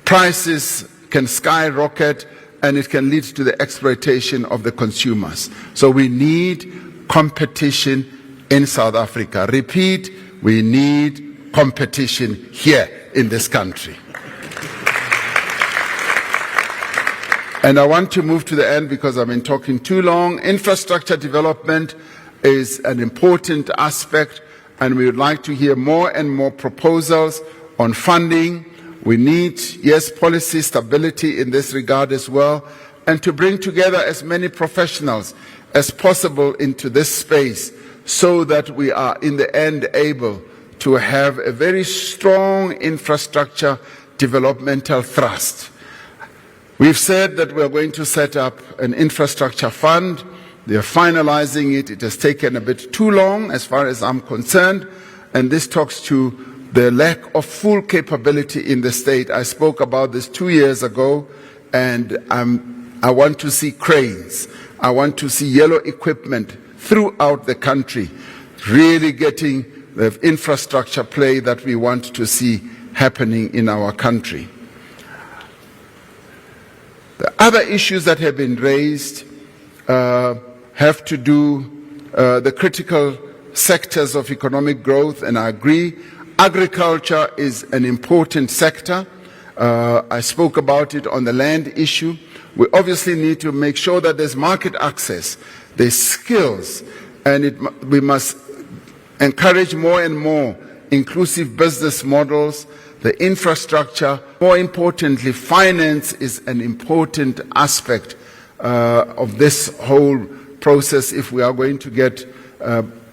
prices can skyrocket, and it can lead to the exploitation of the consumers. So we need competition in South Africa. Repeat, we need competition here in this country. And I want to move to the end because I've been talking too long. Infrastructure development is an important aspect, and we would like to hear more and more proposals on funding. We need, yes, policy stability in this regard as well, and to bring together as many professionals as possible into this space so that we are in the end able to have a very strong infrastructure developmental thrust. We've said that we're going to set up an infrastructure fund. They're finalizing it. It has taken a bit too long as far as I'm concerned, and this talks to the lack of full capability in the state. I spoke about this 2 years ago, and I want to see cranes. I want to see yellow equipment throughout the country, really getting the infrastructure play that we want to see happening in our country. The other issues that have been raised have to do the critical sectors of economic growth, and I agree. Agriculture is an important sector. I spoke about it on the land issue. We obviously need to make sure that there's market access, there's skills, and we must encourage more and more inclusive business models, the infrastructure. More importantly, finance is an important aspect of this whole process if we are going to get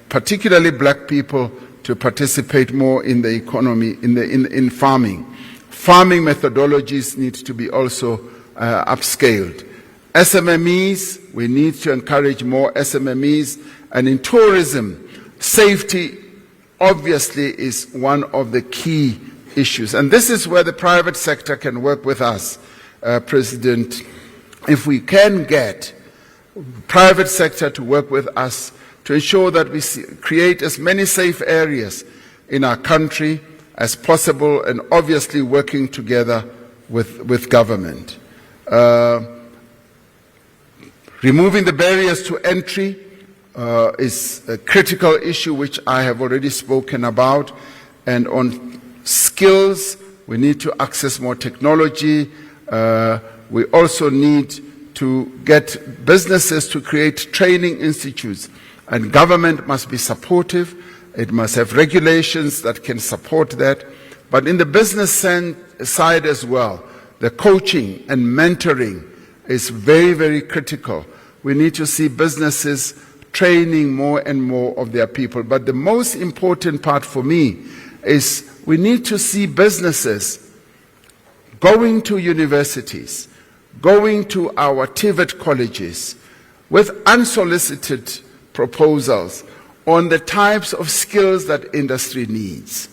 particularly black people to participate more in the economy, in farming. Farming methodologies need to be also upscaled. SMMEs, we need to encourage more SMMEs, and in tourism, safety obviously is one of the key issues. And this is where the private sector can work with us, President. If we can get private sector to work with us to ensure that we create as many safe areas in our country as possible, and obviously working together with government. Removing the barriers to entry is a critical issue which I have already spoken about. And on skills, we need to access more technology. We also need to get businesses to create training institutes, and government must be supportive. It must have regulations that can support that. But in the business side as well, the coaching and mentoring is very, very critical. We need to see businesses training more and more of their people. But the most important part for me is we need to see businesses going to universities, going to our TVET colleges with unsolicited proposals on the types of skills that industry needs.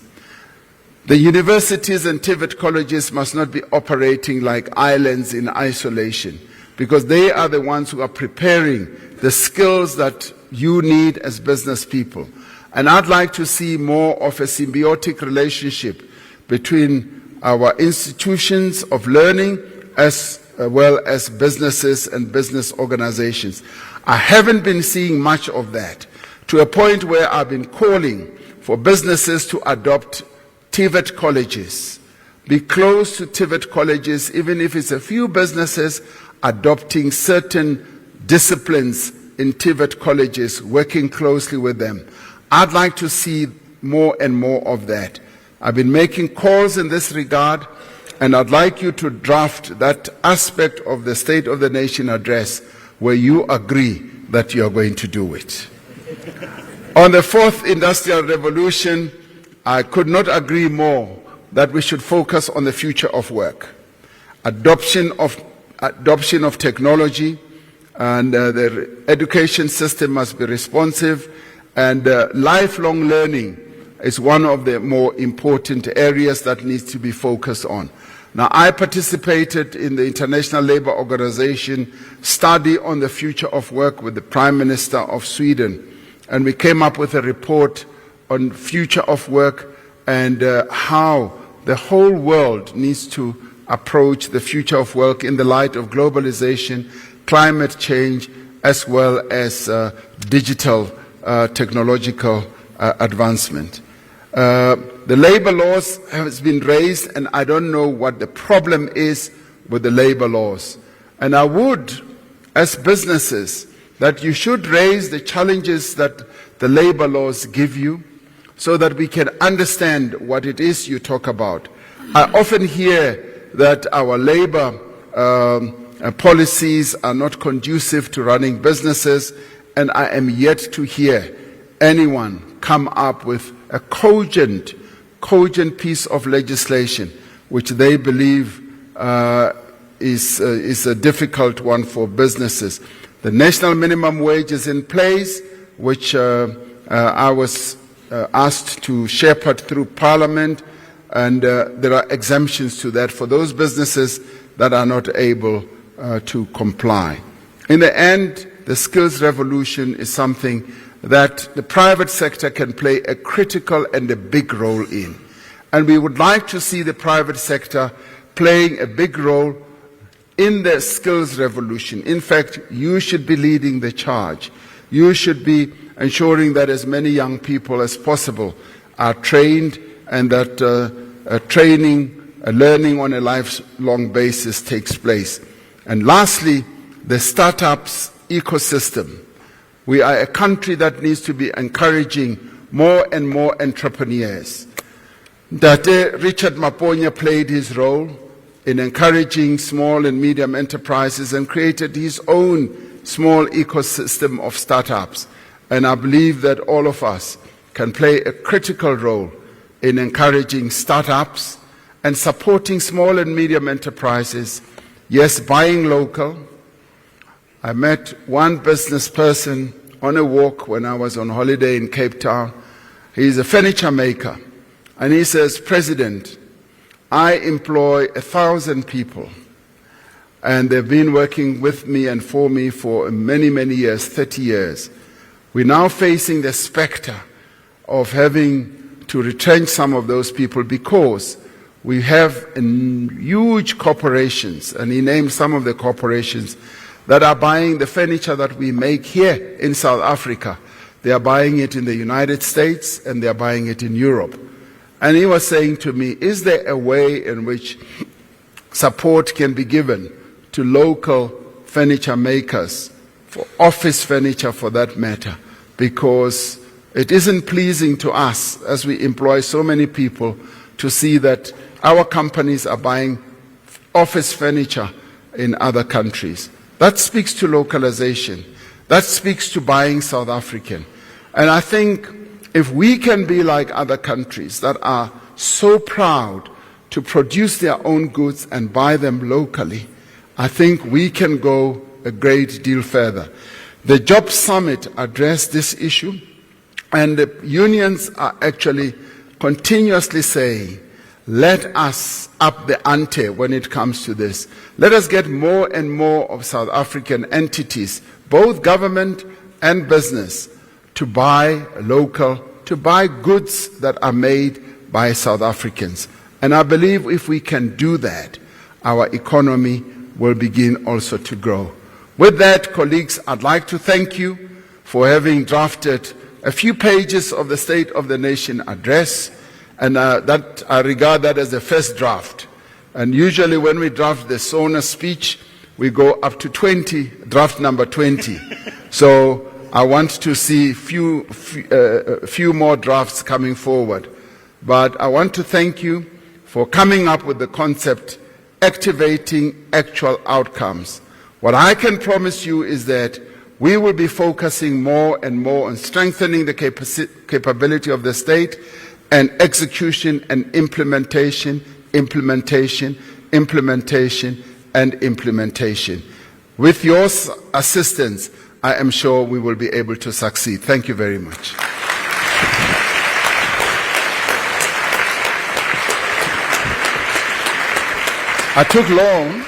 The universities and TVET colleges must not be operating like islands in isolation, because they are the ones who are preparing the skills that you need as business people. And I'd like to see more of a symbiotic relationship between our institutions of learning as well as businesses and business organizations. I haven't been seeing much of that, to a point where I've been calling for businesses to adopt TVET colleges, be close to TVET colleges, even if it's a few businesses adopting certain disciplines in TVET colleges, working closely with them. I'd like to see more and more of that. I've been making calls in this regard, and I'd like you to draft that aspect of the State of the Nation address where you agree that you are going to do it. On the fourth industrial revolution, I could not agree more that we should focus on the future of work. Adoption of technology, and the education system must be responsive, and lifelong learning is one of the more important areas that needs to be focused on. Now, I participated in the International Labour Organization study on the future of work with the Prime Minister of Sweden, and we came up with a report on future of work and how the whole world needs to approach the future of work in the light of globalization, climate change, as well as digital technological advancement. The labor laws has been raised, and I don't know what the problem is with the labor laws. And I would, as businesses, that you should raise the challenges that the labor laws give you so that we can understand what it is you talk about. I often hear that our labor policies are not conducive to running businesses, and I am yet to hear anyone come up with a cogent piece of legislation which they believe is a difficult one for businesses. The national minimum wage is in place, which I was asked to shepherd through Parliament, and there are exemptions to that for those businesses that are not able to comply. In the end, the skills revolution is something that the private sector can play a critical and a big role in. And we would like to see the private sector playing a big role in the skills revolution. In fact, you should be leading the charge. You should be ensuring that as many young people as possible are trained, and that learning on a lifelong basis takes place. And lastly, the startups ecosystem. We are a country that needs to be encouraging more and more entrepreneurs. Date Richard Maponya played his role in encouraging small and medium enterprises and created his own small ecosystem of startups. And I believe that all of us can play a critical role in encouraging startups and supporting small and medium enterprises. Yes, buying local. I met one business person on a walk when I was on holiday in Cape Town. He's a furniture maker. And he says, "President, I employ 1,000 people. And they've been working with me and for me for many, many years, 30 years. We're now facing the specter of having to retrench some of those people because we have huge corporations," and he named some of the corporations that are buying the furniture that we make here in South Africa. They are buying it in the United States and they are buying it in Europe. And he was saying to me, is there a way in which support can be given to local furniture makers, for office furniture for that matter? Because it isn't pleasing to us, as we employ so many people, to see that our companies are buying office furniture in other countries. That speaks to localization. That speaks to buying South African. And I think if we can be like other countries that are so proud to produce their own goods and buy them locally, I think we can go a great deal further. The Job Summit addressed this issue, and the unions are actually continuously saying, let us up the ante when it comes to this. Let us get more and more of South African entities, both government and business, to buy local, to buy goods that are made by South Africans. And I believe if we can do that, our economy will begin also to grow. With that, colleagues, I'd like to thank you for having drafted a few pages of the State of the Nation address, and that I regard that as the first draft. And usually when we draft the SONA speech, we go up to 20, draft number 20. So I want to see a few more drafts coming forward. But I want to thank you for coming up with the concept, activating actual outcomes. What I can promise you is that we will be focusing more and more on strengthening the capability of the state, and execution and implementation. With your assistance, I am sure we will be able to succeed. Thank you very much. I took long.